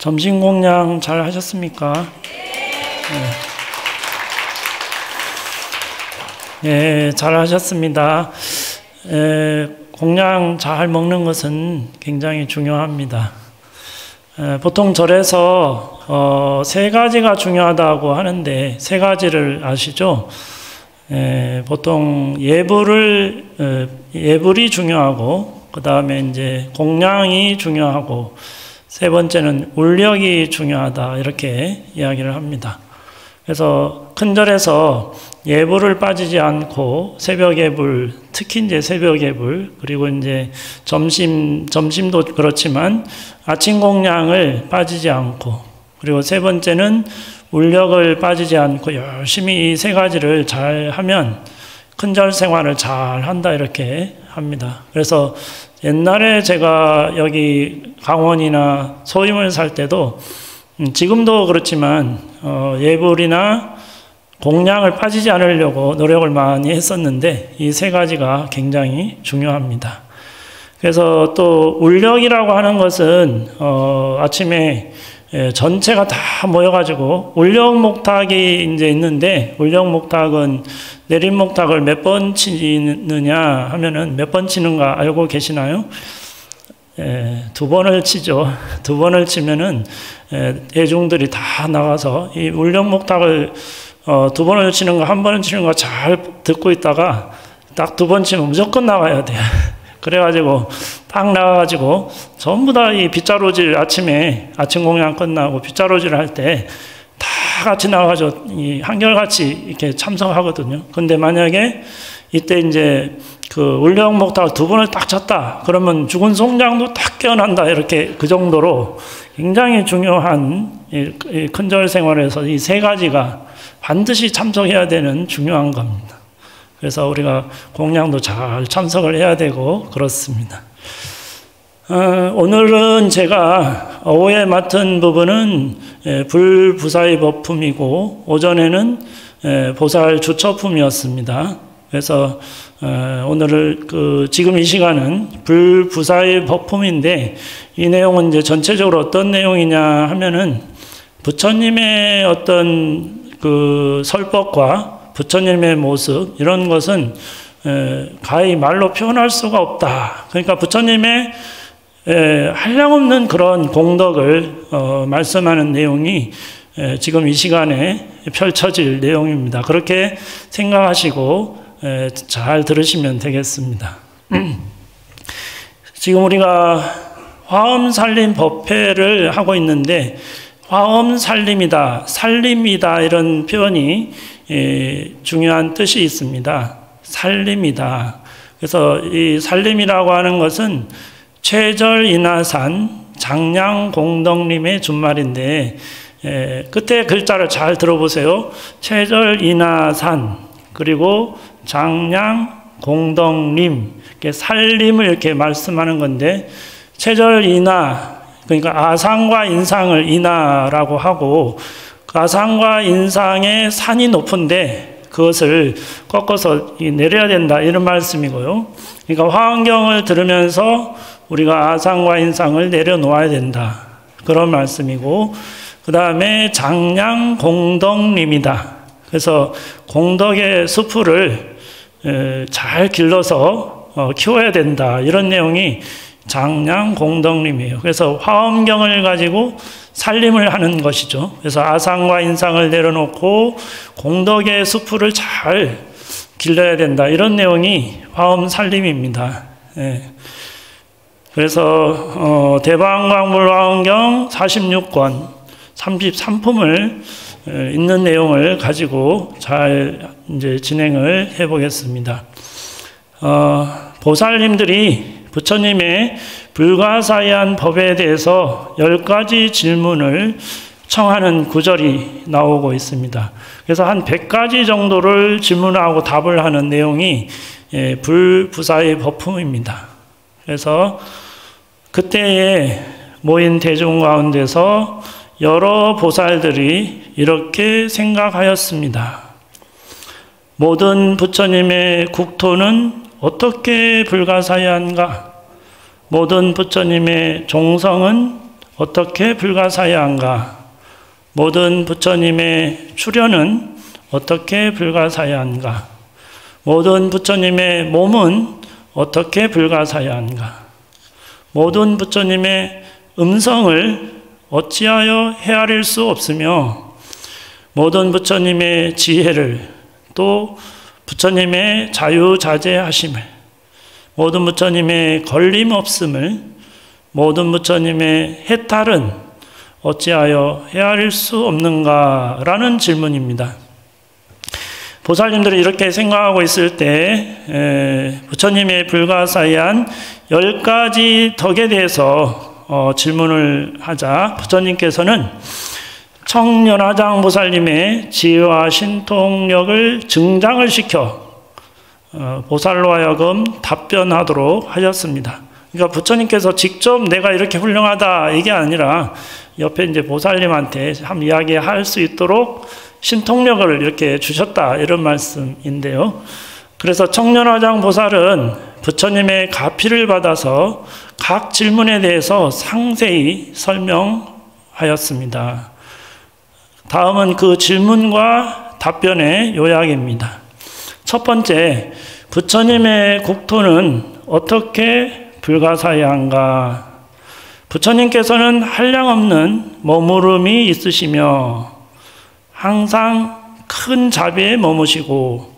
점심 공양 잘 하셨습니까? 네, 잘 하셨습니다. 공양 잘 먹는 것은 굉장히 중요합니다. 보통 절에서 세 가지가 중요하다고 하는데 세 가지를 아시죠? 보통 예불이 중요하고 그 다음에 이제 공양이 중요하고 세 번째는 울력이 중요하다 이렇게 이야기를 합니다. 그래서 큰절에서 예불을 빠지지 않고 새벽 예불, 특히 이제 새벽 예불, 그리고 이제 점심도 그렇지만 아침 공양을 빠지지 않고, 그리고 세 번째는 울력을 빠지지 않고 열심히 이 세 가지를 잘 하면 큰절 생활을 잘 한다 이렇게 합니다. 그래서 옛날에 제가 여기 강원이나 소임을 살 때도 지금도 그렇지만 예불이나 공양을 빠지지 않으려고 노력을 많이 했었는데 이 세 가지가 굉장히 중요합니다. 그래서 또 울력이라고 하는 것은 아침에 전체가 다 모여가지고 울력목탁이 이제 있는데, 울력목탁은 내림목탁을 몇 번 치느냐 하면은 몇 번 치는가 알고 계시나요? 2번을 치죠. 2번을 치면은 대중들이 다 나가서 이 울력목탁을 2번을 치는가 1번을 치는가 잘 듣고 있다가 딱 2번 치면 무조건 나가야 돼요. 그래가지고 딱 나가가지고 전부 다 이 빗자루질 아침에 아침 공양 끝나고 빗자루질 할 때 다 같이 나가가지고 이 한결같이 이렇게 참석하거든요. 근데 만약에 이때 이제 그 울력목탁을 2번을 딱 쳤다 그러면 죽은 송장도 딱 깨어난다 이렇게 그 정도로 굉장히 중요한 이 큰절 생활에서 이 세 가지가 반드시 참석해야 되는 중요한 겁니다. 그래서 우리가 공양도 잘 참석을 해야 되고 그렇습니다. 오늘은 제가 오후에 맡은 부분은 불부사의 법품이고 오전에는 보살 주처품이었습니다. 그래서 오늘을 지금 이 시간은 불부사의 법품인데 이 내용은 이제 전체적으로 어떤 내용이냐 하면은 부처님의 어떤 그 설법과 부처님의 모습 이런 것은 가히 말로 표현할 수가 없다. 그러니까 부처님의 한량없는 그런 공덕을 말씀하는 내용이 지금 이 시간에 펼쳐질 내용입니다. 그렇게 생각하시고 잘 들으시면 되겠습니다. 지금 우리가 화엄살림 법회를 하고 있는데 화엄살림이다, 살림이다 이런 표현이 중요한 뜻이 있습니다. 살림이다. 그래서 이 살림이라고 하는 것은 최절인하산 장량공덕림의 준말인데 끝에 글자를 잘 들어보세요. 최절인하산 그리고 장량공덕림 살림을 이렇게 말씀하는 건데 최절인하 그러니까 아상과 인상을 인하라고 하고 아상과 인상의 산이 높은데 그것을 꺾어서 내려야 된다 이런 말씀이고요. 그러니까 화엄경을 들으면서 우리가 아상과 인상을 내려놓아야 된다 그런 말씀이고 그 다음에 장량공덕림이다. 그래서 공덕의 수풀을 잘 길러서 키워야 된다 이런 내용이 장량공덕림이에요. 그래서 화엄경을 가지고 살림을 하는 것이죠. 그래서 아상과 인상을 내려놓고 공덕의 수풀을 잘 길러야 된다 이런 내용이 화엄살림입니다. 그래서 대방광불화엄경 46권 33품을 있는 내용을 가지고 잘 이제 진행을 해보겠습니다. 보살님들이 부처님의 불가사의한 법에 대해서 10가지 질문을 청하는 구절이 나오고 있습니다. 그래서 한 100가지 정도를 질문하고 답을 하는 내용이 불부사의 법품입니다. 그래서 그때에 모인 대중 가운데서 여러 보살들이 이렇게 생각하였습니다. 모든 부처님의 국토는 어떻게 불가사의한가? 모든 부처님의 종성은 어떻게 불가사의한가? 모든 부처님의 출현은 어떻게 불가사의한가? 모든 부처님의 몸은 어떻게 불가사의한가? 모든 부처님의 음성을 어찌하여 헤아릴 수 없으며 모든 부처님의 지혜를 또 부처님의 자유자재하심을 모든 부처님의 걸림없음을 모든 부처님의 해탈은 어찌하여 헤아릴 수 없는가라는 질문입니다. 보살님들이 이렇게 생각하고 있을 때 부처님의 불가사의한 10가지 덕에 대해서 질문을 하자 부처님께서는 청련화장 보살님의 지혜와 신통력을 증장을 시켜 보살로 하여금 답변하도록 하셨습니다. 그러니까 부처님께서 직접 내가 이렇게 훌륭하다 이게 아니라 옆에 이제 보살님한테 한번 이야기할 수 있도록 신통력을 이렇게 주셨다 이런 말씀인데요. 그래서 청련화장 보살은 부처님의 가피를 받아서 각 질문에 대해서 상세히 설명하였습니다. 다음은 그 질문과 답변의 요약입니다. 첫 번째, 부처님의 국토는 어떻게 불가사의한가? 부처님께서는 한량없는 머무름이 있으시며 항상 큰 자비에 머무시고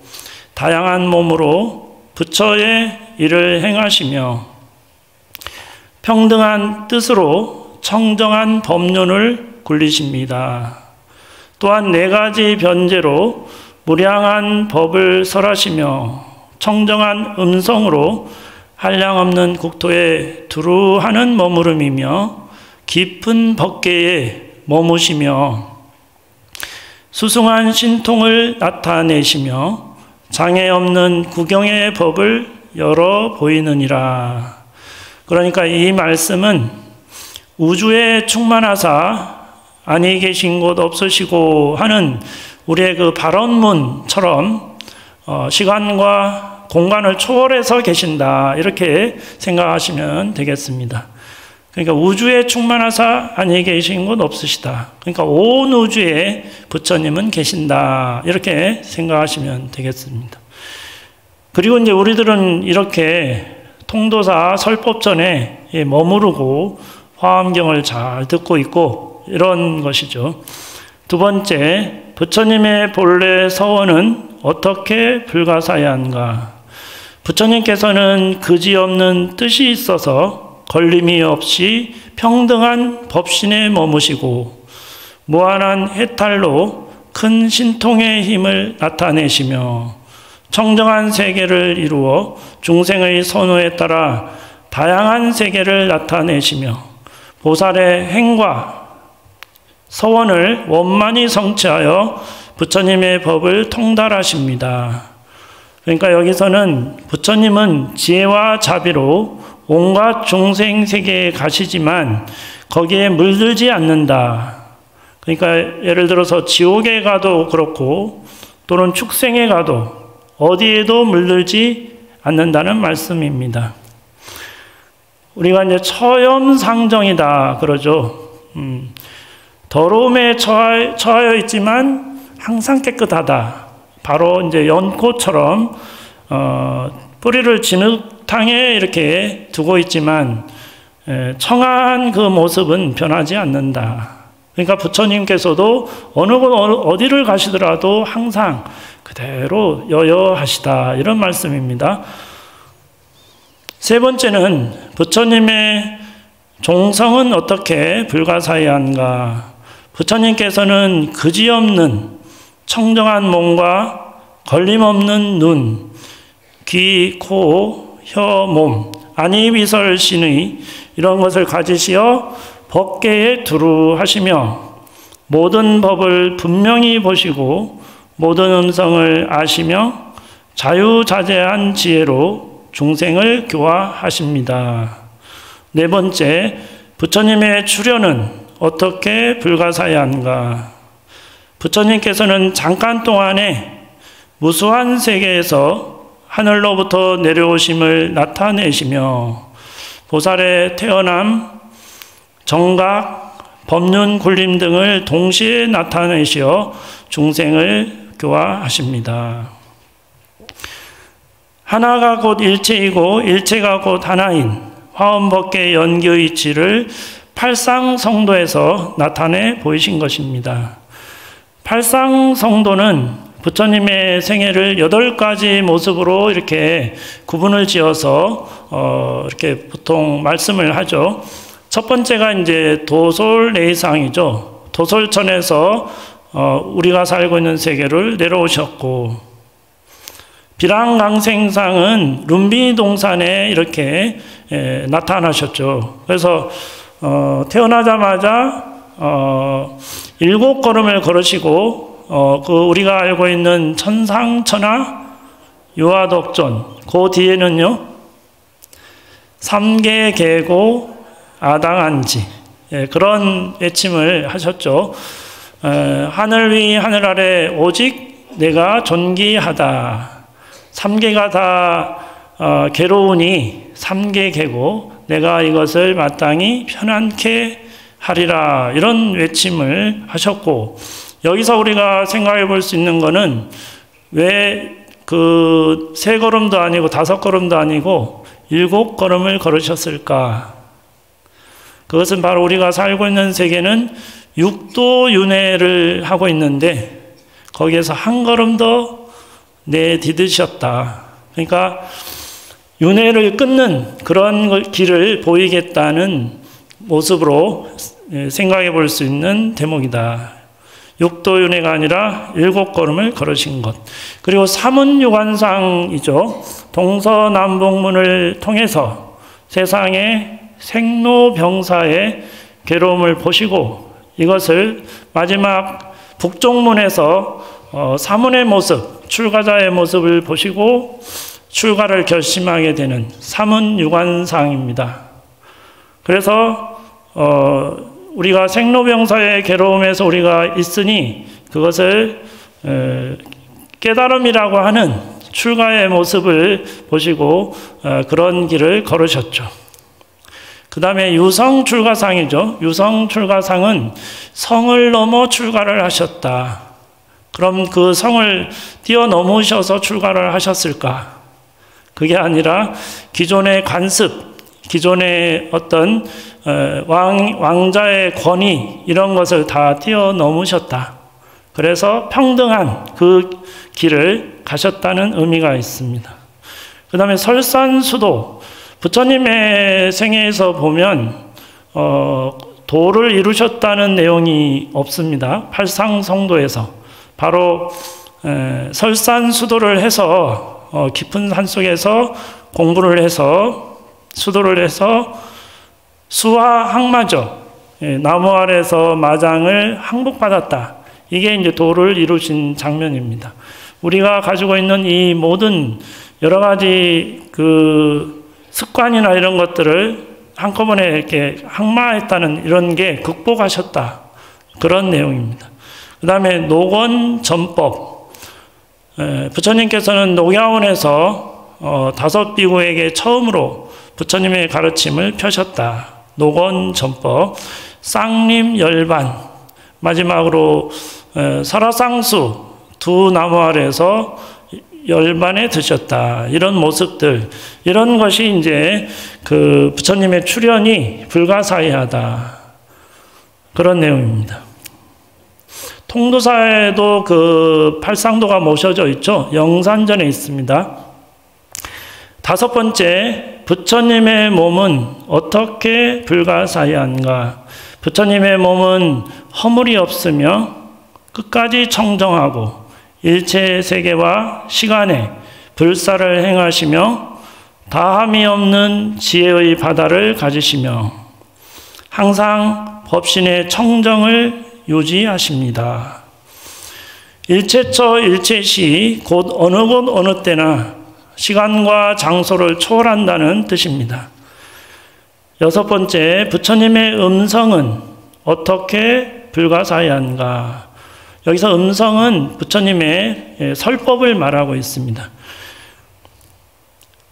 다양한 몸으로 부처의 일을 행하시며 평등한 뜻으로 청정한 법륜을 굴리십니다. 또한 4가지 변제로 무량한 법을 설하시며 청정한 음성으로 한량없는 국토에 두루하는 머무름이며 깊은 법계에 머무시며 수승한 신통을 나타내시며 장애 없는 구경의 법을 열어 보이느니라. 그러니까 이 말씀은 우주에 충만하사 아니 계신 곳 없으시고 하는 우리의 그 발언문처럼 시간과 공간을 초월해서 계신다 이렇게 생각하시면 되겠습니다. 그러니까 우주에 충만하사 아니 계신 곳 없으시다. 그러니까 온 우주에 부처님은 계신다 이렇게 생각하시면 되겠습니다. 그리고 이제 우리들은 이렇게 통도사 설법전에 머무르고 화엄경을 잘 듣고 있고 이런 것이죠. 두 번째, 부처님의 본래 서원은 어떻게 불가사의한가? 부처님께서는 그지없는 뜻이 있어서 걸림이 없이 평등한 법신에 머무시고 무한한 해탈로 큰 신통의 힘을 나타내시며 청정한 세계를 이루어 중생의 선호에 따라 다양한 세계를 나타내시며 보살의 행과 서원을 원만히 성취하여 부처님의 법을 통달하십니다. 그러니까 여기서는 부처님은 지혜와 자비로 온갖 중생 세계에 가시지만 거기에 물들지 않는다. 그러니까 예를 들어서 지옥에 가도 그렇고 또는 축생에 가도 어디에도 물들지 않는다는 말씀입니다. 우리가 이제 처염상정이다 그러죠. 더러움에 처하여 있지만 항상 깨끗하다. 바로 이제 연꽃처럼 뿌리를 진흙탕에 이렇게 두고 있지만 청아한 그 모습은 변하지 않는다. 그러니까 부처님께서도 어느 곳 어디를 가시더라도 항상 그대로 여여하시다 이런 말씀입니다. 세 번째는 부처님의 종성은 어떻게 불가사의한가? 부처님께서는 그지없는 청정한 몸과 걸림없는 눈, 귀, 코, 혀, 몸, 안이비설신의 이런 것을 가지시어 법계에 두루하시며 모든 법을 분명히 보시고 모든 음성을 아시며 자유자재한 지혜로 중생을 교화하십니다. 네 번째, 부처님의 출현은 어떻게 불가사의한가? 부처님께서는 잠깐 동안에 무수한 세계에서 하늘로부터 내려오심을 나타내시며 보살의 태어남, 정각, 법륜, 굴림 등을 동시에 나타내시어 중생을 교화하십니다. 하나가 곧 일체이고 일체가 곧 하나인 화엄법계 연기의 이치를 팔상성도에서 나타내 보이신 것입니다. 팔상성도는 부처님의 생애를 8가지 모습으로 이렇게 구분을 지어서 이렇게 보통 말씀을 하죠. 첫 번째가 이제 도솔내상이죠. 도솔천에서 우리가 살고 있는 세계를 내려오셨고, 비랑강생상은 룸비니 동산에 이렇게 나타나셨죠. 그래서 태어나자마자 7걸음을 걸으시고 그 우리가 알고 있는 천상천하 유아덕존, 그 뒤에는요 3계계고 아당한지, 그런 외침을 하셨죠. 하늘 위 하늘 아래 오직 내가 존귀하다. 3계가 다 괴로우니 3계계고 내가 이것을 마땅히 편안케 하리라, 이런 외침을 하셨고, 여기서 우리가 생각해 볼 수 있는 것은 왜 그 3걸음도 아니고 5걸음도 아니고 7걸음을 걸으셨을까? 그것은 바로 우리가 살고 있는 세계는 육도윤회를 하고 있는데 거기에서 한 걸음 더 내디디셨다. 그러니까 윤회를 끊는 그런 길을 보이겠다는 모습으로 생각해 볼 수 있는 대목이다. 육도윤회가 아니라 7걸음을 걸으신 것. 그리고 삼은유관상이죠. 동서남북문을 통해서 세상의 생로병사의 괴로움을 보시고 이것을 마지막 북쪽문에서 사문의 모습, 출가자의 모습을 보시고 출가를 결심하게 되는 삼은유관상입니다. 그래서 우리가 생로병사의 괴로움에서 우리가 있으니 그것을 깨달음이라고 하는 출가의 모습을 보시고 그런 길을 걸으셨죠. 그 다음에 유성출가상이죠. 유성출가상은 성을 넘어 출가를 하셨다. 그럼 그 성을 뛰어넘으셔서 출가를 하셨을까? 그게 아니라 기존의 관습, 기존의 어떤 왕자의 권위, 이런 것을 다 뛰어넘으셨다. 그래서 평등한 그 길을 가셨다는 의미가 있습니다. 그 다음에 설산수도, 부처님의 생애에서 보면 도를 이루셨다는 내용이 없습니다. 팔상성도에서 바로 설산수도를 해서 깊은 산속에서 공부를 해서 수도를 해서 수화 항마죠. 나무 아래서 마장을 항복받았다. 이게 이제 도를 이루신 장면입니다. 우리가 가지고 있는 이 모든 여러 가지 그 습관이나 이런 것들을 한꺼번에 이렇게 항마했다는 이런 게 극복하셨다. 그런 내용입니다. 그 다음에 녹원전법. 부처님께서는 녹야원에서 5 비구에게 처음으로 부처님의 가르침을 펴셨다. 녹원전법. 쌍림열반. 마지막으로 설화쌍수 2 나무 아래에서 열반에 드셨다. 이런 모습들, 이런 것이 이제 그 부처님의 출현이 불가사의하다. 그런 내용입니다. 통도사에도 그 팔상도가 모셔져 있죠. 영산전에 있습니다. 5번째, 부처님의 몸은 어떻게 불가사의한가? 부처님의 몸은 허물이 없으며 끝까지 청정하고 일체 세계와 시간에 불사를 행하시며 다함이 없는 지혜의 바다를 가지시며 항상 법신의 청정을 유지하십니다. 일체처 일체시 곧 어느 곳 어느 때나 시간과 장소를 초월한다는 뜻입니다. 6번째, 부처님의 음성은 어떻게 불가사의한가? 여기서 음성은 부처님의 설법을 말하고 있습니다.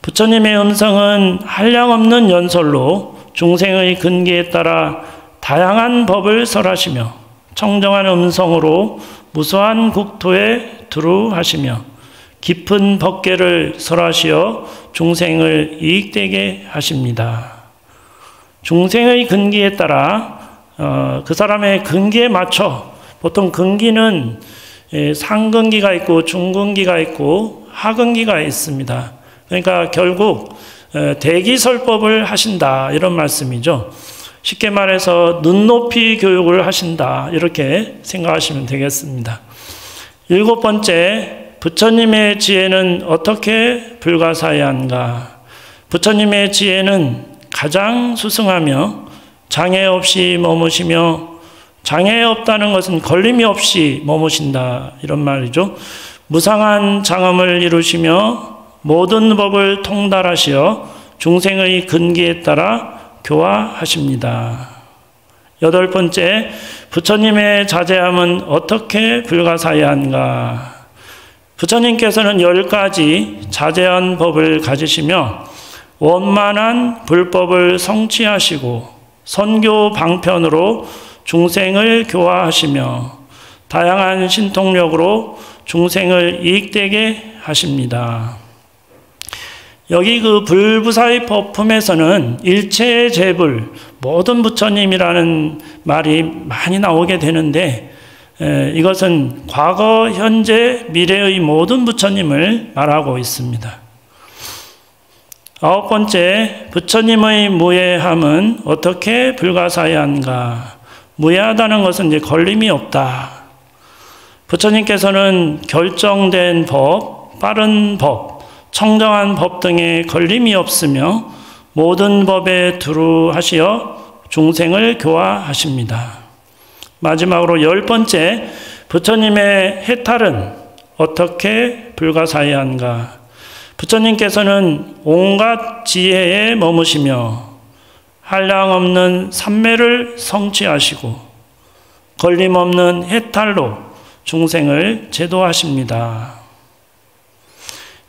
부처님의 음성은 한량없는 연설로 중생의 근기에 따라 다양한 법을 설하시며 청정한 음성으로 무수한 국토에 두루하시며 깊은 법계를 설하시어 중생을 이익되게 하십니다. 중생의 근기에 따라 그 사람의 근기에 맞춰, 보통 근기는 상근기가 있고 중근기가 있고 하근기가 있습니다. 그러니까 결국 대기설법을 하신다 이런 말씀이죠. 쉽게 말해서 눈높이 교육을 하신다 이렇게 생각하시면 되겠습니다. 7번째, 부처님의 지혜는 어떻게 불가사의한가? 부처님의 지혜는 가장 수승하며 장애 없이 머무시며, 장애 없다는 것은 걸림이 없이 머무신다 이런 말이죠. 무상한 장엄을 이루시며 모든 법을 통달하시어 중생의 근기에 따라 교화하십니다. 8번째, 부처님의 자제함은 어떻게 불가사의한가? 부처님께서는 10가지 자제한 법을 가지시며 원만한 불법을 성취하시고 선교 방편으로 중생을 교화하시며 다양한 신통력으로 중생을 이익되게 하십니다. 여기 그 불부사의 법품에서는 일체의 재불, 모든 부처님이라는 말이 많이 나오게 되는데 이것은 과거, 현재, 미래의 모든 부처님을 말하고 있습니다. 9번째, 부처님의 무예함은 어떻게 불가사의한가? 무예하다는 것은 이제 걸림이 없다. 부처님께서는 결정된 법, 빠른 법, 청정한 법 등에 걸림이 없으며 모든 법에 두루하시어 중생을 교화하십니다. 마지막으로 10번째, 부처님의 해탈은 어떻게 불가사의한가? 부처님께서는 온갖 지혜에 머무시며 한량없는 삼매를 성취하시고 걸림없는 해탈로 중생을 제도하십니다.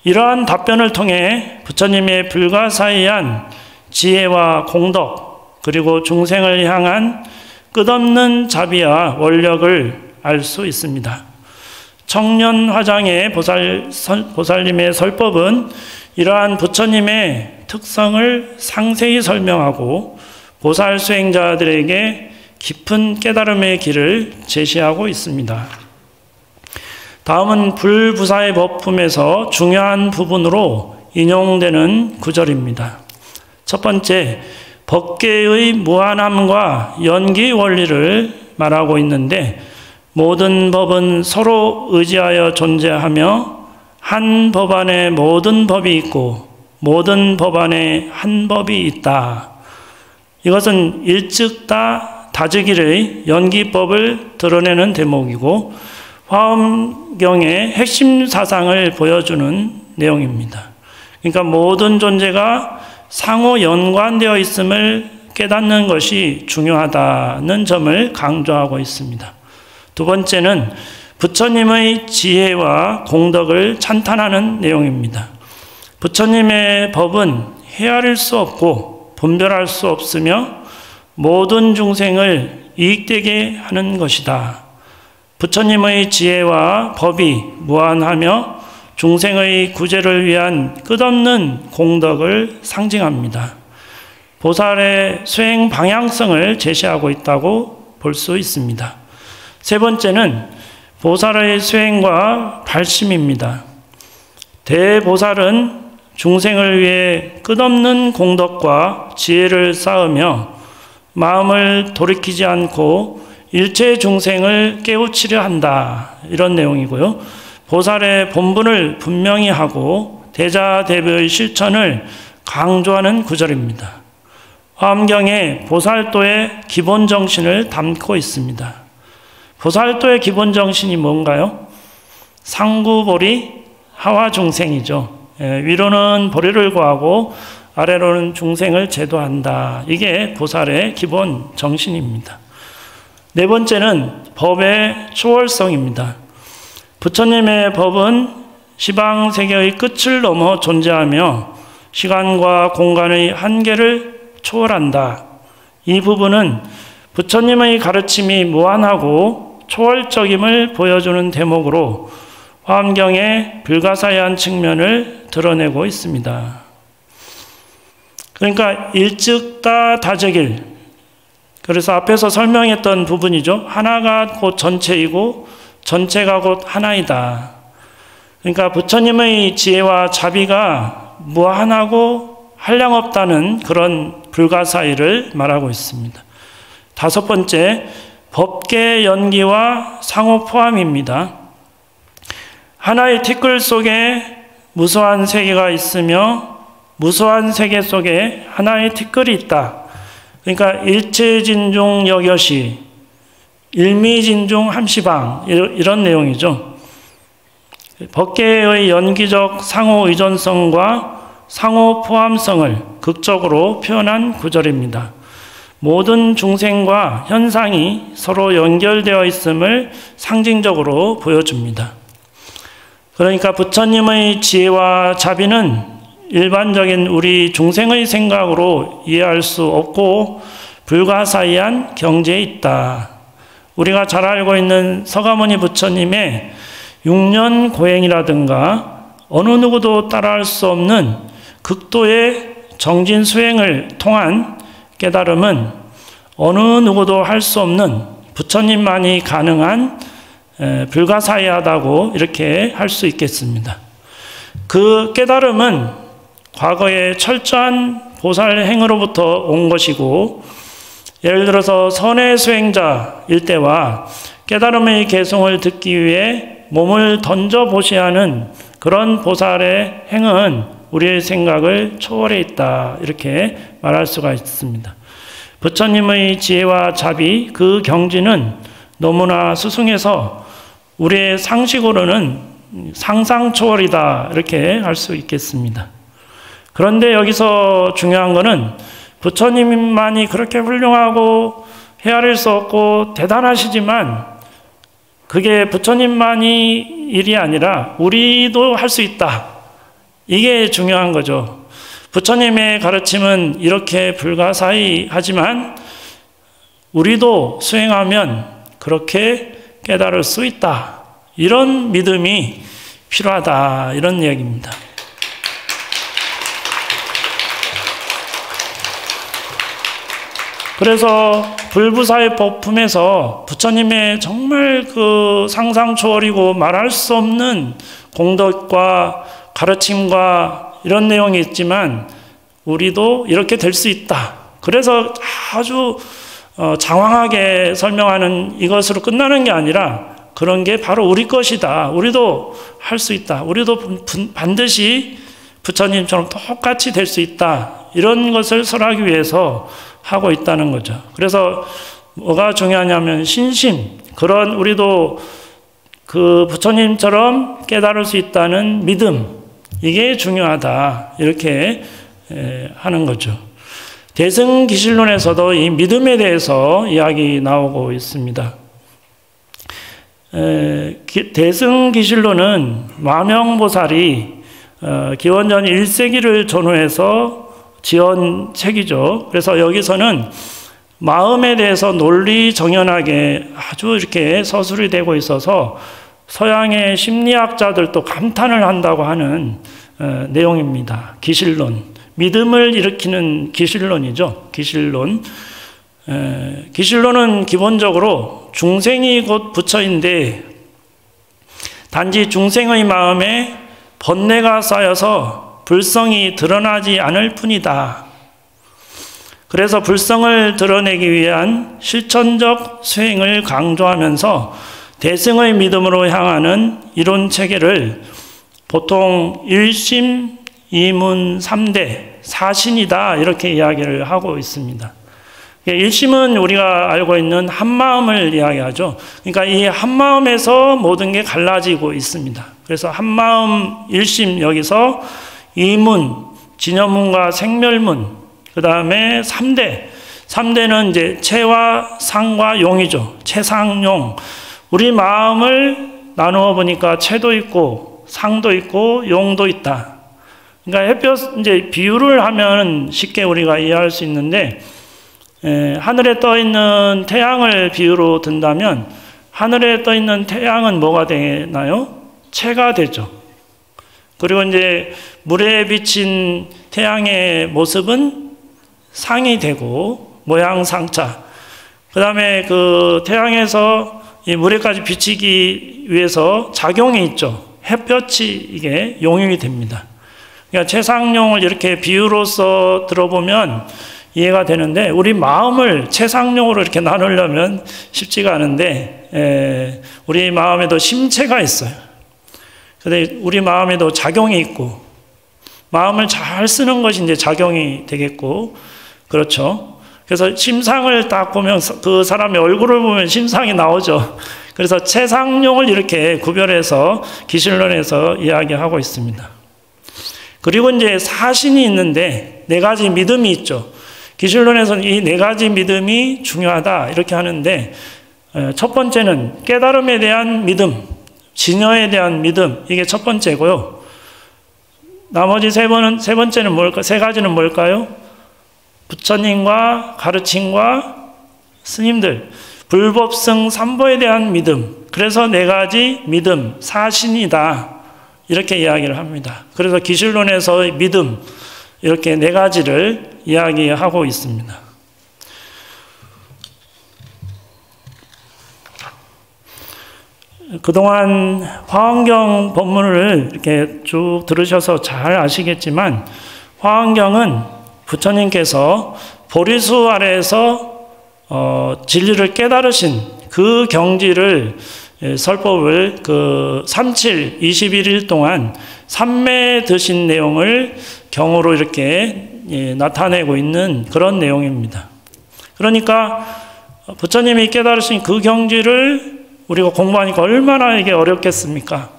이러한 답변을 통해 부처님의 불가사의한 지혜와 공덕, 그리고 중생을 향한 끝없는 자비와 원력을 알 수 있습니다. 청년화장의 보살님의 설법은 이러한 부처님의 특성을 상세히 설명하고 보살 수행자들에게 깊은 깨달음의 길을 제시하고 있습니다. 다음은 불부사의 법품에서 중요한 부분으로 인용되는 구절입니다. 첫 번째, 법계의 무한함과 연기 원리를 말하고 있는데 모든 법은 서로 의지하여 존재하며 한 법 안에 모든 법이 있고 모든 법 안에 한 법이 있다. 이것은 일즉다 다즉일의 연기법을 드러내는 대목이고 화엄경의 핵심 사상을 보여주는 내용입니다. 그러니까 모든 존재가 상호 연관되어 있음을 깨닫는 것이 중요하다는 점을 강조하고 있습니다. 두 번째는 부처님의 지혜와 공덕을 찬탄하는 내용입니다. 부처님의 법은 헤아릴 수 없고 분별할 수 없으며 모든 중생을 이익되게 하는 것이다. 부처님의 지혜와 법이 무한하며 중생의 구제를 위한 끝없는 공덕을 상징합니다. 보살의 수행 방향성을 제시하고 있다고 볼 수 있습니다. 세 번째는 보살의 수행과 발심입니다. 대보살은 중생을 위해 끝없는 공덕과 지혜를 쌓으며 마음을 돌이키지 않고 일체 중생을 깨우치려 한다. 이런 내용이고요. 보살의 본분을 분명히 하고 대자대비의 실천을 강조하는 구절입니다. 화엄경에 보살도의 기본 정신을 담고 있습니다. 보살도의 기본 정신이 뭔가요? 상구보리 하화중생이죠. 위로는 보리를 구하고 아래로는 중생을 제도한다. 이게 보살의 기본 정신입니다. 네 번째는 법의 초월성입니다. 부처님의 법은 시방세계의 끝을 넘어 존재하며 시간과 공간의 한계를 초월한다. 이 부분은 부처님의 가르침이 무한하고 초월적임을 보여주는 대목으로 화엄경의 불가사의한 측면을 드러내고 있습니다. 그러니까 일즉다 다즉일, 그래서 앞에서 설명했던 부분이죠. 하나가 곧 전체이고 전체가 곧 하나이다. 그러니까 부처님의 지혜와 자비가 무한하고 한량없다는 그런 불가사의를 말하고 있습니다. 다섯 번째, 법계 연기와 상호 포함입니다. 하나의 티끌 속에 무수한 세계가 있으며 무수한 세계 속에 하나의 티끌이 있다. 그러니까 일체진중 여겨시, 일미진중 함시방, 이런 내용이죠. 법계의 연기적 상호 의존성과 상호 포함성을 극적으로 표현한 구절입니다. 모든 중생과 현상이 서로 연결되어 있음을 상징적으로 보여줍니다. 그러니까 부처님의 지혜와 자비는 일반적인 우리 중생의 생각으로 이해할 수 없고 불가사의한 경지에 있다. 우리가 잘 알고 있는 서가모니 부처님의 6년 고행이라든가 어느 누구도 따라할 수 없는 극도의 정진 수행을 통한 깨달음은 어느 누구도 할 수 없는 부처님만이 가능한 불가사의하다고 이렇게 할 수 있겠습니다. 그 깨달음은 과거의 철저한 보살 행으로부터 온 것이고, 예를 들어서 선의 수행자일 때와 깨달음의 개성을 듣기 위해 몸을 던져보셔야 하는 그런 보살의 행은 우리의 생각을 초월해 있다, 이렇게 말할 수가 있습니다. 부처님의 지혜와 자비, 그 경지는 너무나 수승해서 우리의 상식으로는 상상 초월이다, 이렇게 할 수 있겠습니다. 그런데 여기서 중요한 것은 부처님만이 그렇게 훌륭하고 헤아릴 수 없고 대단하시지만 그게 부처님만이 일이 아니라 우리도 할 수 있다. 이게 중요한 거죠. 부처님의 가르침은 이렇게 불가사의하지만 우리도 수행하면 그렇게 깨달을 수 있다. 이런 믿음이 필요하다. 이런 이야기입니다. 그래서 불부사의 법품에서 부처님의 정말 그 상상 초월이고 말할 수 없는 공덕과 가르침과 이런 내용이 있지만 우리도 이렇게 될 수 있다. 그래서 아주 장황하게 설명하는 이것으로 끝나는 게 아니라 그런 게 바로 우리 것이다. 우리도 할 수 있다. 우리도 반드시 부처님처럼 똑같이 될 수 있다. 이런 것을 설하기 위해서 하고 있다는 거죠. 그래서 뭐가 중요하냐면 신심, 그런 우리도 그 부처님처럼 깨달을 수 있다는 믿음, 이게 중요하다. 이렇게 하는 거죠. 대승기실론에서도 이 믿음에 대해서 이야기 나오고 있습니다. 대승기실론은 마명보살이 기원전 1세기를 전후해서 지은 책이죠. 그래서 여기서는 마음에 대해서 논리 정연하게 아주 이렇게 서술이 되고 있어서 서양의 심리학자들도 감탄을 한다고 하는 내용입니다. 기실론, 믿음을 일으키는 기실론이죠. 기실론. 기실론은 기본적으로 중생이 곧 부처인데 단지 중생의 마음에 번뇌가 쌓여서 불성이 드러나지 않을 뿐이다. 그래서 불성을 드러내기 위한 실천적 수행을 강조하면서 대승의 믿음으로 향하는 이론 체계를 보통 일심, 이문, 삼대, 사신이다 이렇게 이야기를 하고 있습니다. 일심은 우리가 알고 있는 한마음을 이야기하죠. 그러니까 이 한마음에서 모든 게 갈라지고 있습니다. 그래서 한마음 일심, 여기서 이문, 진여문과 생멸문, 그 다음에 삼대. 삼대는 이제 체와 상과 용이죠. 체상용. 우리 마음을 나누어 보니까 체도 있고 상도 있고 용도 있다. 그러니까 햇볕 이제 비유를 하면 쉽게 우리가 이해할 수 있는데 하늘에 떠 있는 태양을 비유로 든다면 하늘에 떠 있는 태양은 뭐가 되나요? 채가 되죠. 그리고 이제 물에 비친 태양의 모습은 상이 되고 모양상자. 그 다음에 그 태양에서 이 물에까지 비치기 위해서 작용이 있죠. 햇볕이 이게 용융이 됩니다. 그러니까 채상용을 이렇게 비유로서 들어보면 이해가 되는데, 우리 마음을 채상용으로 이렇게 나누려면 쉽지가 않은데, 우리 마음에도 심체가 있어요. 근데 우리 마음에도 작용이 있고, 마음을 잘 쓰는 것이 이제 작용이 되겠고, 그렇죠. 그래서 심상을 딱 보면 그 사람의 얼굴을 보면 심상이 나오죠. 그래서 채상용을 이렇게 구별해서 기실론에서 이야기하고 있습니다. 그리고 이제 사신이 있는데 네 가지 믿음이 있죠. 기실론에서는 이 네 가지 믿음이 중요하다 이렇게 하는데, 첫 번째는 깨달음에 대한 믿음, 진여에 대한 믿음, 이게 첫 번째고요. 나머지 세 번째는 뭘까? 세 가지는 뭘까요? 부처님과 가르침과 스님들, 불법승 삼보에 대한 믿음. 그래서 네 가지 믿음, 사신이다 이렇게 이야기를 합니다. 그래서 기실론에서 믿음 이렇게 네 가지를 이야기하고 있습니다. 그동안 화엄경 법문을 이렇게 쭉 들으셔서 잘 아시겠지만, 화엄경은 부처님께서 보리수 아래에서 진리를 깨달으신 그 경지를 설법을 그 37, 21일 동안 삼매 드신 내용을 경으로 이렇게 나타내고 있는 그런 내용입니다. 그러니까 부처님이 깨달으신 그 경지를 우리가 공부하니까 얼마나 이게 어렵겠습니까?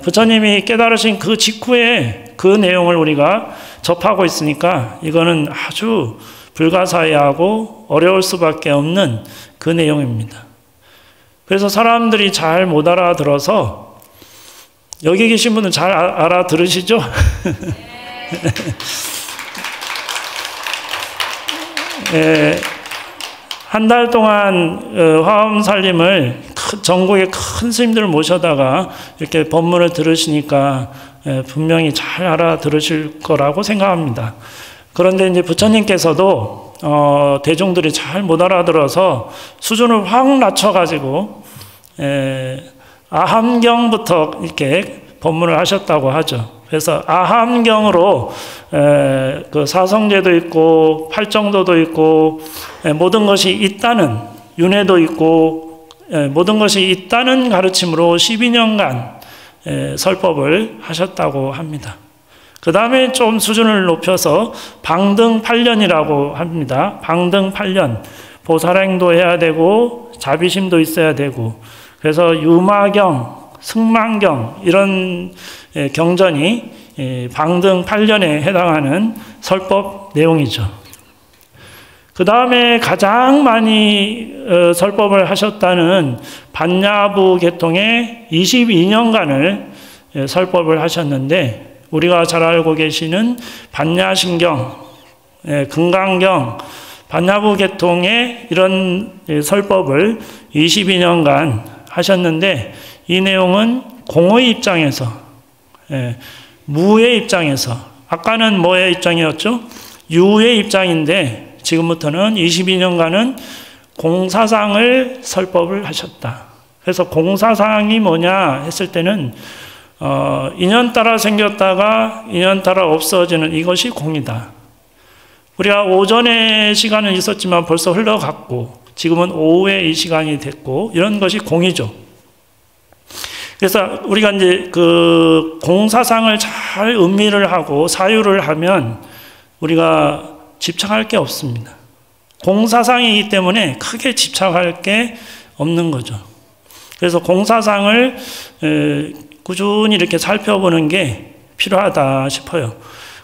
부처님이 깨달으신 그 직후에 그 내용을 우리가 접하고 있으니까 이거는 아주 불가사의하고 어려울 수밖에 없는 그 내용입니다. 그래서 사람들이 잘 못 알아들어서, 여기 계신 분은 잘 알아들으시죠? 한 달 동안 화엄 살림을 전국의 큰 스님들을 모셔다가 이렇게 법문을 들으시니까 분명히 잘 알아들으실 거라고 생각합니다. 그런데 이제 부처님께서도 대중들이 잘 못 알아들어서 수준을 확 낮춰가지고 아함경부터 이렇게 법문을 하셨다고 하죠. 그래서 아함경으로 그 사성제도 있고 팔정도도 있고 모든 것이 있다는, 윤회도 있고 모든 것이 있다는 가르침으로 12년간 설법을 하셨다고 합니다. 그 다음에 좀 수준을 높여서 방등팔련이라고 합니다. 방등팔련, 보살행도 해야 되고 자비심도 있어야 되고, 그래서 유마경, 승망경 이런 경전이 방등팔련에 해당하는 설법 내용이죠. 그 다음에 가장 많이 설법을 하셨다는 반야부 계통에 22년간을 설법을 하셨는데, 우리가 잘 알고 계시는 반야심경, 금강경, 반야부 계통의 이런 설법을 22년간 하셨는데, 이 내용은 공의 입장에서, 무의 입장에서, 아까는 뭐의 입장이었죠? 유의 입장인데 지금부터는 22년간은 공사상을 설법을 하셨다. 그래서 공사상이 뭐냐 했을 때는 인연 따라 생겼다가 인연 따라 없어지는 이것이 공이다. 우리가 오전에 시간은 있었지만 벌써 흘러갔고 지금은 오후에 이 시간이 됐고 이런 것이 공이죠. 그래서 우리가 이제 그 공사상을 잘 음미를 하고 사유를 하면 우리가 집착할 게 없습니다. 공사상이기 때문에 크게 집착할 게 없는 거죠. 그래서 공사상을 꾸준히 이렇게 살펴보는 게 필요하다 싶어요.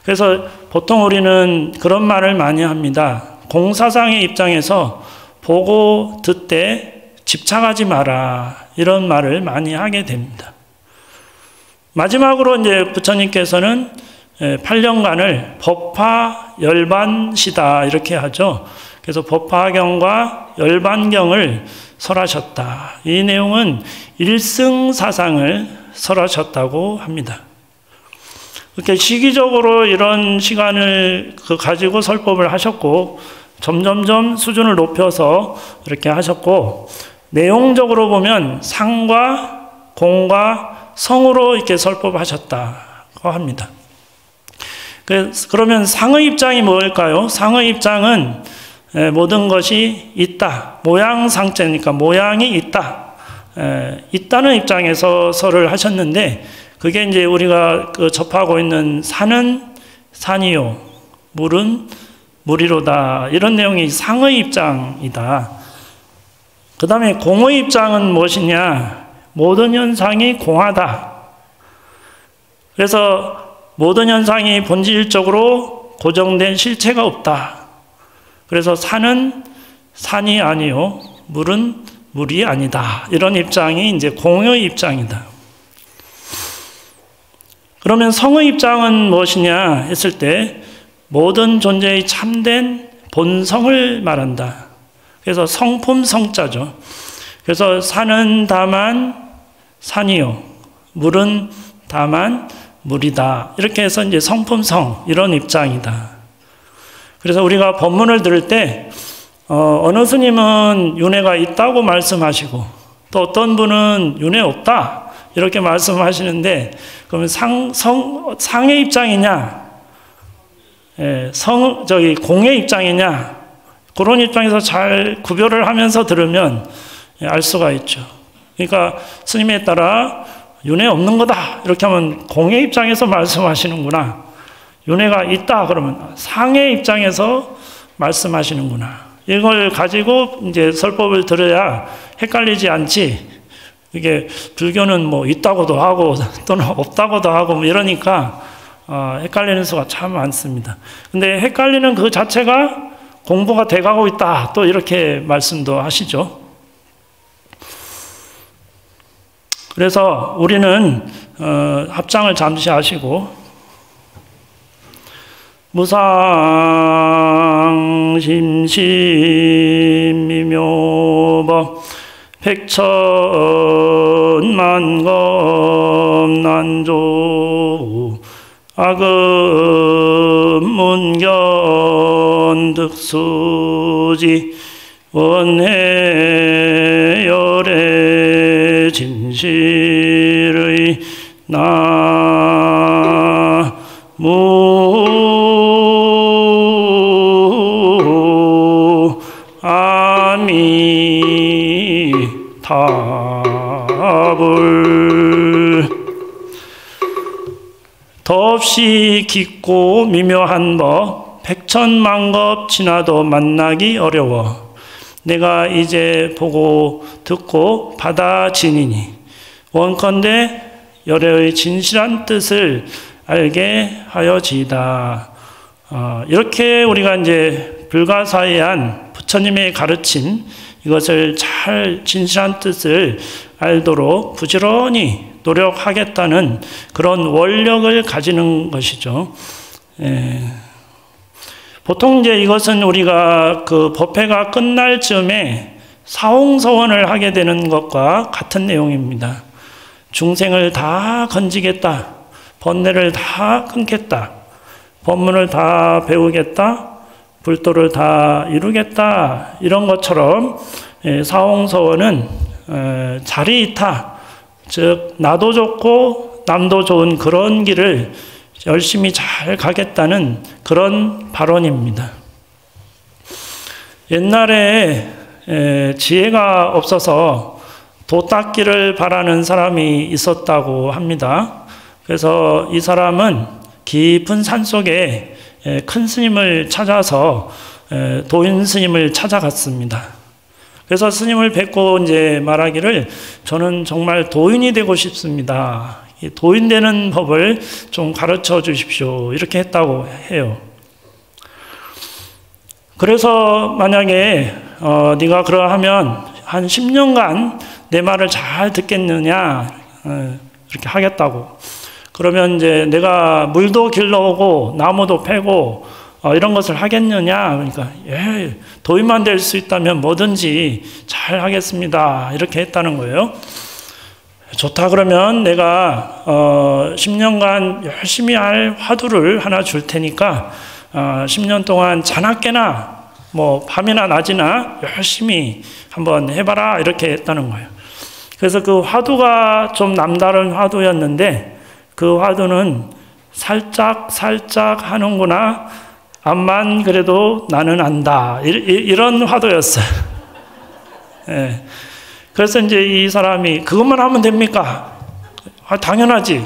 그래서 보통 우리는 그런 말을 많이 합니다. 공사상의 입장에서 보고 듣되 집착하지 마라, 이런 말을 많이 하게 됩니다. 마지막으로 이제 부처님께서는 8년간을 법화 열반시다 이렇게 하죠. 그래서 법화경과 열반경을 설하셨다. 이 내용은 일승사상을 설하셨다고 합니다. 이렇게 시기적으로 이런 시간을 가지고 설법을 하셨고 점점점 수준을 높여서 이렇게 하셨고 내용적으로 보면 상과 공과 성으로 이렇게 설법하셨다고 합니다. 그러면 상의 입장이 뭘까요? 상의 입장은 모든 것이 있다. 모양상태니까 모양이 있다. 있다는 입장에서 설을 하셨는데 그게 이제 우리가 접하고 있는 산은 산이요. 물은 물이로다. 이런 내용이 상의 입장이다. 그 다음에 공의 입장은 무엇이냐? 모든 현상이 공하다. 그래서 모든 현상이 본질적으로 고정된 실체가 없다. 그래서 산은 산이 아니요. 물은 물이 아니다. 이런 입장이 이제 공의 입장이다. 그러면 성의 입장은 무엇이냐 했을 때 모든 존재의 참된 본성을 말한다. 그래서 성품 성자죠. 그래서 산은 다만 산이요. 물은 다만 물이다. 이렇게 해서 이제 성품성 이런 입장이다. 그래서 우리가 법문을 들을 때 어느 스님은 윤회가 있다고 말씀하시고 또 어떤 분은 윤회 없다 이렇게 말씀하시는데 그러면 상의 입장이냐 공의 입장이냐 그런 입장에서 잘 구별을 하면서 들으면 알 수가 있죠. 그러니까 스님에 따라 윤회 없는 거다 이렇게 하면 공의 입장에서 말씀하시는구나. 윤회가 있다 그러면 상의 입장에서 말씀하시는구나. 이걸 가지고 이제 설법을 들어야 헷갈리지 않지. 이게 불교는 뭐 있다고도 하고 또는 없다고도 하고 뭐 이러니까 헷갈리는 수가 참 많습니다. 근데 헷갈리는 그 자체가 공부가 돼가고 있다. 또 이렇게 말씀도 하시죠. 그래서 우리는 합장을 잠시 하시고 무상심심미묘법 백천만검 난조 악음문견 득수지 원해열의 진실의 나무 아미타불 덧없이 깊고 미묘한 법 백천만급 지나도 만나기 어려워 내가 이제 보고 듣고 받아지니니 원컨대 열애의 진실한 뜻을 알게 하여지이다. 이렇게 우리가 이제 불가사의한 부처님의 가르침 이것을 잘 진실한 뜻을 알도록 부지런히 노력하겠다는 그런 원력을 가지는 것이죠. 보통 이제 이것은 우리가 그 법회가 끝날 즈음에 사홍서원을 하게 되는 것과 같은 내용입니다. 중생을 다 건지겠다. 번뇌를 다 끊겠다. 법문을 다 배우겠다. 불도를 다 이루겠다. 이런 것처럼 사홍서원은 자리이타, 즉 나도 좋고 남도 좋은 그런 길을 열심히 잘 가겠다는 그런 발언입니다. 옛날에 지혜가 없어서 도 닦기를 바라는 사람이 있었다고 합니다. 그래서 이 사람은 깊은 산속에 큰 스님을 찾아서 도인 스님을 찾아갔습니다. 그래서 스님을 뵙고 이제 말하기를 저는 정말 도인이 되고 싶습니다. 도인 되는 법을 좀 가르쳐 주십시오. 이렇게 했다고 해요. 그래서 만약에 네가 그러하면 한 10년간 내 말을 잘 듣겠느냐 이렇게 하겠다고. 그러면 이제 내가 물도 길러오고 나무도 패고 이런 것을 하겠느냐? 그러니까 예, 도인만 될 수 있다면 뭐든지 잘 하겠습니다. 이렇게 했다는 거예요. 좋다 그러면 내가 10년간 열심히 할 화두를 하나 줄 테니까 10년 동안 자나깨나 뭐 밤이나 낮이나 열심히 한번 해봐라 이렇게 했다는 거예요. 그래서 그 화두가 좀 남다른 화두였는데 그 화두는 살짝 하는구나. 암만 그래도 나는 안다. 이런 화두였어요. 예. 그래서 이제 이 사람이 그것만 하면 됩니까? 당연하지.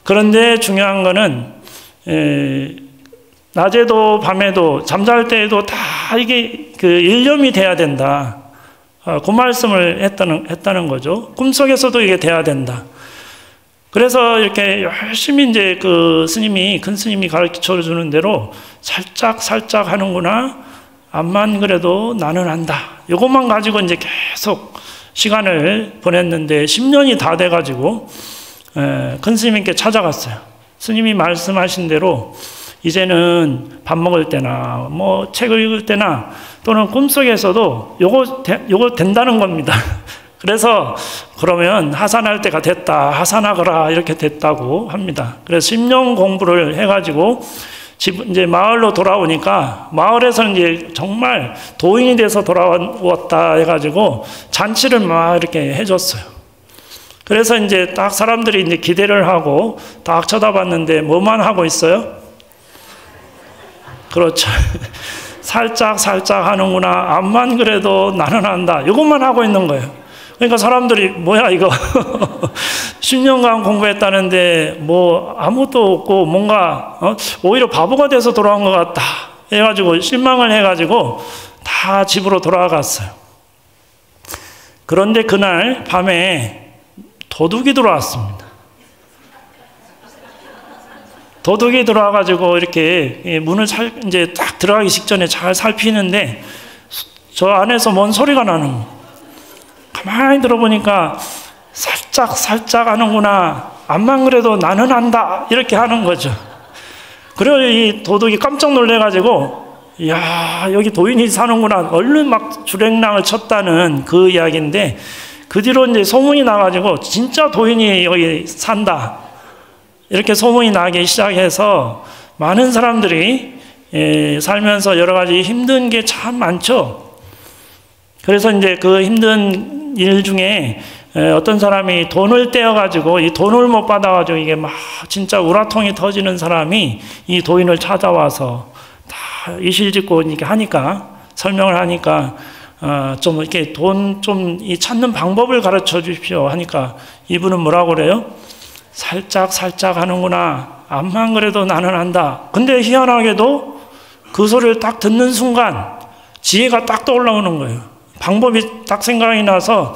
그런데 중요한 거는 낮에도 밤에도 잠잘 때에도 다 이게 그 일념이 돼야 된다. 그 말씀을 했다는 거죠. 꿈속에서도 이게 돼야 된다. 그래서 이렇게 열심히 이제 그 큰 스님이 가르쳐 주는 대로 살짝 하는구나. 암만 그래도 나는 안다. 이것만 가지고 이제 계속 시간을 보냈는데 10년이 다 돼가지고 큰 스님께 찾아갔어요. 스님이 말씀하신 대로 이제는 밥 먹을 때나 뭐 책을 읽을 때나 또는 꿈속에서도 요거 된다는 겁니다. 그래서 그러면 하산할 때가 됐다. 하산하거라 이렇게 됐다고 합니다. 그래서 10년 공부를 해가지고 이제 마을로 돌아오니까 마을에서는 이제 정말 도인이 돼서 돌아왔다 해가지고 잔치를 막 이렇게 해줬어요. 그래서 이제 딱 사람들이 이제 기대를 하고 딱 쳐다봤는데 뭐만 하고 있어요? 그렇죠. 살짝 하는구나. 암만 그래도 나는 안다. 이것만 하고 있는 거예요. 그러니까 사람들이 뭐야 이거 10년간 공부했다는데 뭐 아무것도 없고 뭔가 오히려 바보가 돼서 돌아온 것 같다 해가지고 실망을 해가지고 다 집으로 돌아갔어요. 그런데 그날 밤에 도둑이 들어왔습니다. 도둑이 들어와가지고 이렇게 문을 이제 딱 들어가기 직전에 잘 살피는데 저 안에서 뭔 소리가 나는 거예요. 가만히 들어보니까 살짝 하는구나. 암만 그래도 나는 안다. 이렇게 하는 거죠. 그리고 이 도둑이 깜짝 놀래가지고 이야 여기 도인이 사는구나. 얼른 막 주랭랑을 쳤다는 그 이야기인데 그 뒤로 이제 소문이 나가지고 진짜 도인이 여기 산다. 이렇게 소문이 나기 시작해서 많은 사람들이 살면서 여러 가지 힘든 게 참 많죠. 그래서 이제 그 힘든 일 중에 어떤 사람이 돈을 떼어가지고 이 돈을 못 받아가지고 이게 막 진짜 우라통이 터지는 사람이 이 도인을 찾아와서 다 이실직고 이렇게 하니까 설명을 하니까 좀 이렇게 돈 좀 찾는 방법을 가르쳐 주십시오 하니까 이분은 뭐라고 그래요? 살짝 하는구나. 암만 그래도 나는 안다. 근데 희한하게도 그 소리를 딱 듣는 순간 지혜가 딱 떠올라오는 거예요. 방법이 딱 생각이 나서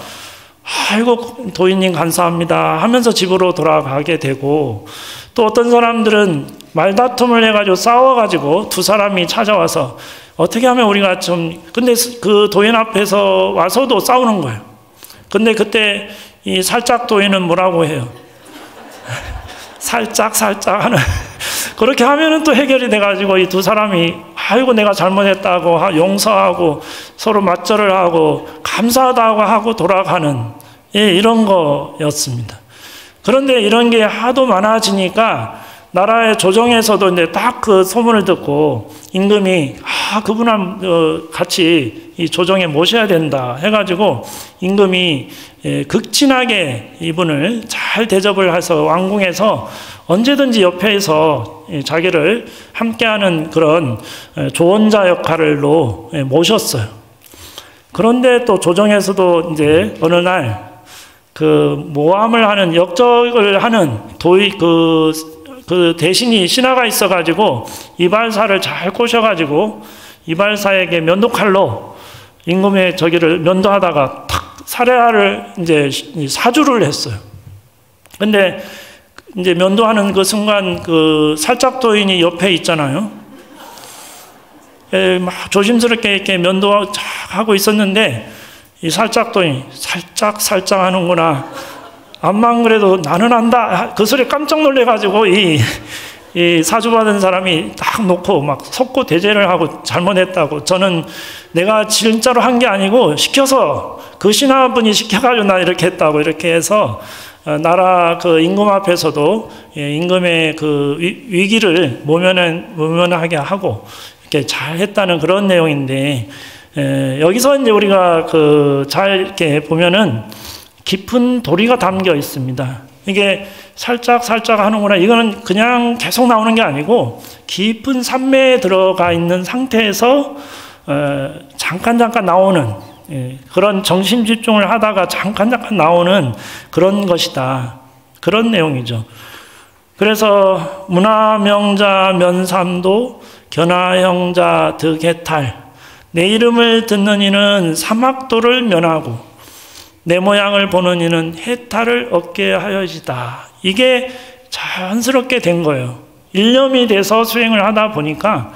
아이고 도인님 감사합니다 하면서 집으로 돌아가게 되고 또 어떤 사람들은 말다툼을 해가지고 싸워가지고 두 사람이 찾아와서 어떻게 하면 우리가 근데 그 도인 앞에서 와서도 싸우는 거예요. 근데 그때 이 살짝 도인은 뭐라고 해요? 살짝 하는 그렇게 하면은 또 해결이 돼가지고 이 두 사람이 아이고 내가 잘못했다고 용서하고 서로 맞절을 하고 감사하다고 하고 돌아가는 이런 거였습니다. 그런데 이런 게 하도 많아지니까 나라의 조정에서도 이제 딱 그 소문을 듣고 임금이 그분을 같이 이 조정에 모셔야 된다 해가지고 임금이 극진하게 이분을 잘 대접을 해서 왕궁에서 언제든지 옆에서 자기를 함께하는 그런 조언자 역할로 모셨어요. 그런데 또 조정에서도 이제 어느 날 그 모함을 하는 역적을 하는 그 대신이 신하가 있어가지고 이발사를 잘 꼬셔가지고 이발사에게 면도칼로 임금의 저기를 면도하다가 탁 살해를 이제 사주를 했어요. 근데 이제 면도하는 그 순간 그 살짝 도인이 옆에 있잖아요. 막 조심스럽게 이렇게 면도하고 있었는데 이 살짝 도인이 살짝 하는구나. 암만 그래도 나는 안다. 그 소리에 깜짝 놀래가지고 이 사주받은 사람이 딱 놓고 막 속고 대죄를 하고 잘못했다고. 저는 내가 진짜로 한 게 아니고 시켜서 그 신하분이 시켜가지고 나 이렇게 했다고 이렇게 해서 나라 그 임금 앞에서도 임금의 그 위기를 모면하게 하고 이렇게 잘 했다는 그런 내용인데, 여기서 이제 우리가 그 잘 이렇게 보면은 깊은 도리가 담겨 있습니다. 이게 살짝 하는구나. 이거는 그냥 계속 나오는 게 아니고 깊은 산매에 들어가 있는 상태에서 잠깐 나오는 그런 정신 집중을 하다가 잠깐 나오는 그런 것이다. 그런 내용이죠. 그래서 문화명자 면삼도 견화형자 득해탈. 내 이름을 듣는 이는 사막도를 면하고 내 모양을 보는 이는 해탈을 얻게 하여지다. 이게 자연스럽게 된 거예요. 일념이 돼서 수행을 하다 보니까.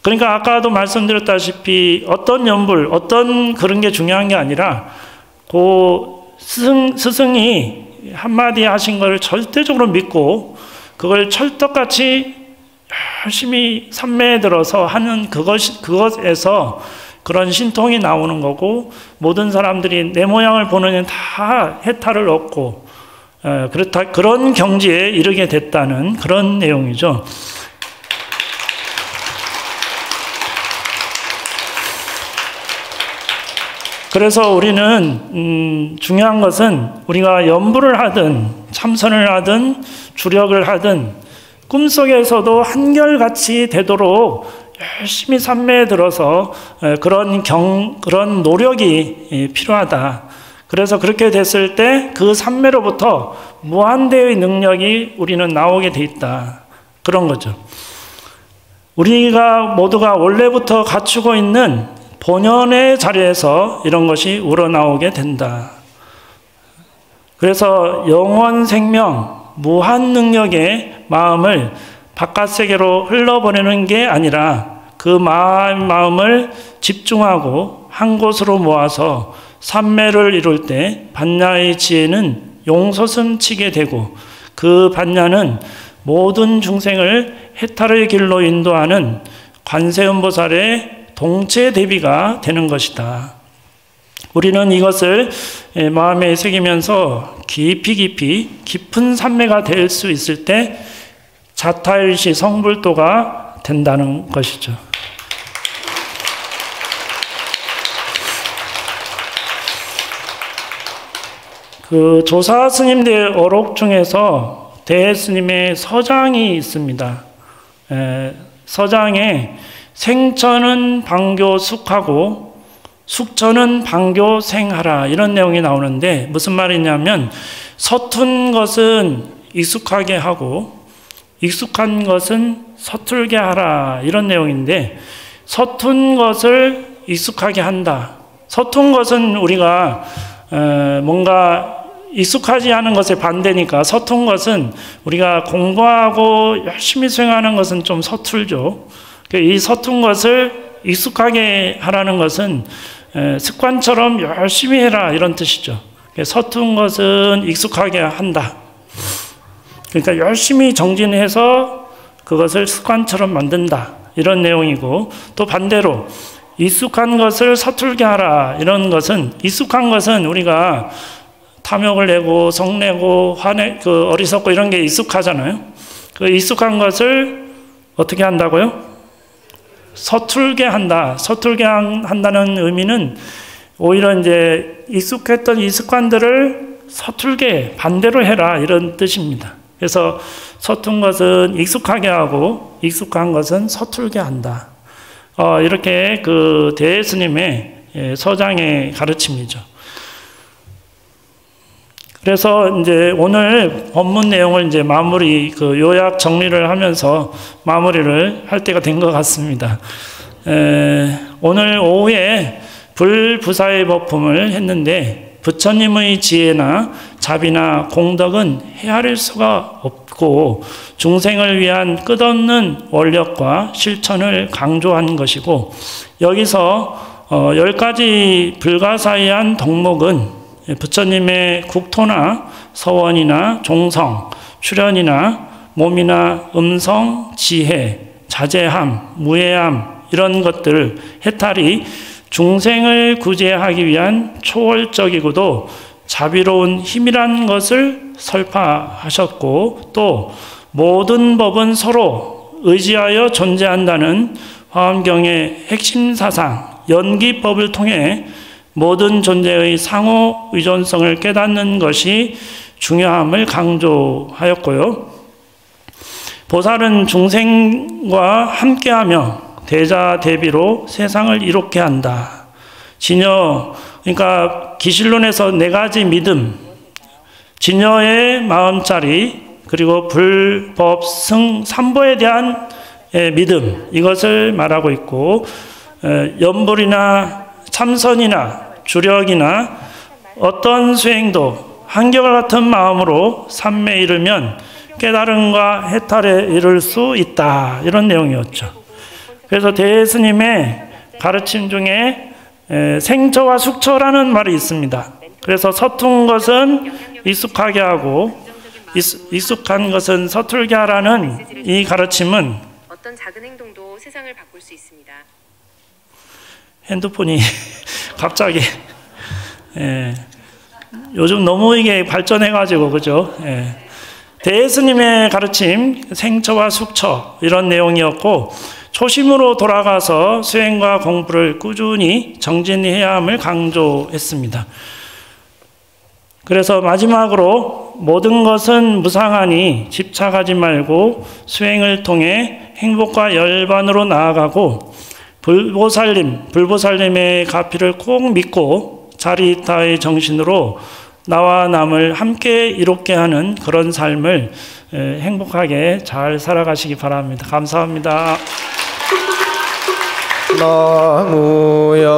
그러니까 아까도 말씀드렸다시피 어떤 연불, 어떤 그런 게 중요한 게 아니라 그 스승이 한마디 하신 걸 절대적으로 믿고 그걸 철떡같이 열심히 산매에 들어서 하는 그것에서 그런 신통이 나오는 거고, 모든 사람들이 내 모양을 보는 다 해탈을 얻고 그런 경지에 이르게 됐다는 그런 내용이죠. 그래서 우리는 중요한 것은 우리가 연불을 하든 참선을 하든 주력을 하든 꿈속에서도 한결같이 되도록 열심히 산매에 들어서 그런 노력이 필요하다. 그래서 그렇게 됐을 때 그 산매로부터 무한대의 능력이 우리는 나오게 돼 있다. 그런 거죠. 우리가 모두가 원래부터 갖추고 있는 본연의 자리에서 이런 것이 우러나오게 된다. 그래서 영원 생명, 무한 능력의 마음을 바깥 세계로 흘러보내는 게 아니라 그 마음을 집중하고 한 곳으로 모아서 삼매를 이룰 때 반야의 지혜는 용솟음 치게 되고, 그 반야는 모든 중생을 해탈의 길로 인도하는 관세음보살의 동체 대비가 되는 것이다. 우리는 이것을 마음에 새기면서 깊은 삼매가 될 수 있을 때 자타일시 성불도가 된다는 것이죠. 그 조사 스님들 어록 중에서 대스님의 서장이 있습니다. 서장에 생천은 방교 숙하고 숙천은 방교 생하라, 이런 내용이 나오는데 무슨 말이냐면 서툰 것은 익숙하게 하고 익숙한 것은 서툴게 하라, 이런 내용인데, 서툰 것을 익숙하게 한다. 서툰 것은 우리가 뭔가 익숙하지 않은 것에 반대니까, 서툰 것은 우리가 공부하고 열심히 수행하는 것은 좀 서툴죠. 이 서툰 것을 익숙하게 하라는 것은 습관처럼 열심히 해라, 이런 뜻이죠. 서툰 것은 익숙하게 한다. 그러니까 열심히 정진해서 그것을 습관처럼 만든다, 이런 내용이고, 또 반대로 익숙한 것을 서툴게 하라, 이런 것은, 익숙한 것은 우리가 탐욕을 내고 성내고 어리석고 이런 게 익숙하잖아요. 그 익숙한 것을 어떻게 한다고요? 서툴게 한다. 서툴게 한다는 의미는 오히려 이제 익숙했던 이 습관들을 서툴게 반대로 해라, 이런 뜻입니다. 그래서 서툰 것은 익숙하게 하고 익숙한 것은 서툴게 한다. 이렇게 그 대스님의 서장의 가르침이죠. 그래서 이제 오늘 법문 내용을 이제 요약 정리를 하면서 마무리를 할 때가 된 것 같습니다. 오늘 오후에 불부사의 법품을 했는데, 부처님의 지혜나 자비나 공덕은 헤아릴 수가 없고 중생을 위한 끝없는 원력과 실천을 강조한 것이고, 여기서 10가지 불가사의한 덕목은 부처님의 국토나 서원이나 종성, 출현이나 몸이나 음성, 지혜, 자제함, 무해함 이런 것들, 해탈이 중생을 구제하기 위한 초월적이고도 자비로운 힘이란 것을 설파하셨고, 또 모든 법은 서로 의지하여 존재한다는 화엄경의 핵심 사상, 연기법을 통해 모든 존재의 상호 의존성을 깨닫는 것이 중요함을 강조하였고요. 보살은 중생과 함께하며 대자대비로 세상을 이롭게 한다. 진여, 그러니까 기실론에서 4가지 믿음, 진여의 마음자리, 그리고 불법, 승, 삼보에 대한 믿음, 이것을 말하고 있고, 연불이나 참선이나 주력이나 어떤 수행도 한결같은 마음으로 삼매에 이르면 깨달음과 해탈에 이를 수 있다. 이런 내용이었죠. 그래서 대스님의 가르침 중에 생처와 숙처라는 말이 있습니다. 그래서 서툰 것은 익숙하게 하고 익숙한 것은 서툴게 하라는 이 가르침은 어떤 작은 행동도 세상을 바꿀 수 있습니다. 핸드폰이 갑자기 요즘 너무 이게 발전해가지고 그죠? 대스님의 가르침 생처와 숙처 이런 내용이었고, 초심으로 돌아가서 수행과 공부를 꾸준히 정진해야 함을 강조했습니다. 그래서 마지막으로 모든 것은 무상하니 집착하지 말고 수행을 통해 행복과 열반으로 나아가고, 불보살님의 가피를 꼭 믿고 자리타의 정신으로 나와 남을 함께 이롭게 하는 그런 삶을 행복하게 잘 살아가시기 바랍니다. 감사합니다. 나무야